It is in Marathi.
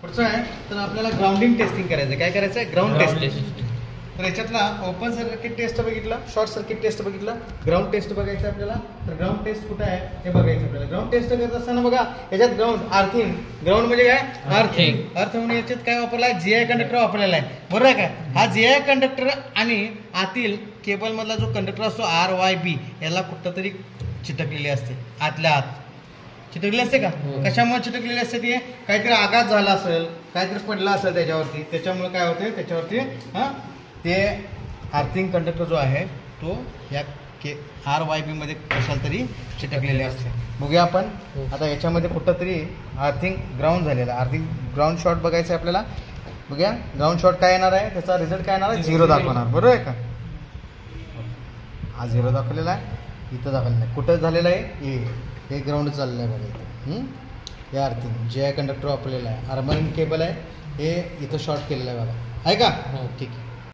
पुढचं आहे तर आपल्याला ग्राउंडिंग टेस्टिंग करायचं. काय करायचं आहे? Ground testing. तर याच्यातला ओपन सर्किट टेस्ट बघितलं, शॉर्ट सर्किट टेस्ट बघितलं, ग्राउंड टेस्ट बघायचं आपल्याला. तर ग्राउंड टेस्ट कुठं आहे हे बघायचं आपल्याला. ग्राउंड टेस्ट करत असताना बघा याच्यात ग्राउंड अर्थिंग. ग्राउंड म्हणजे काय? अर्थिंग. अर्थ म्हणून याच्यात काय वापरला आहे? GI कंडक्टर वापरलेला आहे. बरोबर आहे काय? हा GI कंडक्टर आणि आतील केबल मधला जो कंडक्टर असतो RYB याला कुठं तरी चिटकलेली असते. आतल्या आत चिटकली असते का? कशामुळे चिटकलेली असते? ती काहीतरी आघात झाला असेल, काहीतरी पडला असेल त्याच्यावरती, त्याच्यामुळे काय होते त्याच्यावरती ते अर्थिंग कंडक्टर जो आहे तो या RYB मध्ये कशाला तरी चिटकलेले असते. बघूया आपण आता याच्यामध्ये कुठं तरी अर्थिंग ग्राउंड झालेला आहे. अर्थिंग ग्राउंड शॉर्ट बघायचं आहे आपल्याला. बघूया ग्राउंड शॉर्ट काय येणार आहे, त्याचा रिझल्ट काय येणार आहे? 0 दाखवणार. बरोबर आहे का? हा 0 दाखवलेला आहे, इथं दाखवलेला आहे. कुठं झालेलं आहे? हे ग्राउंड चाललेलं आहे बघा इथं. हे अर्थिंग GI कंडक्टर वापरलेला आहे. आर्मरिंग केबल आहे, हे इथं शॉर्ट केलेलं आहे बघा. आहे का? ठीक आहे.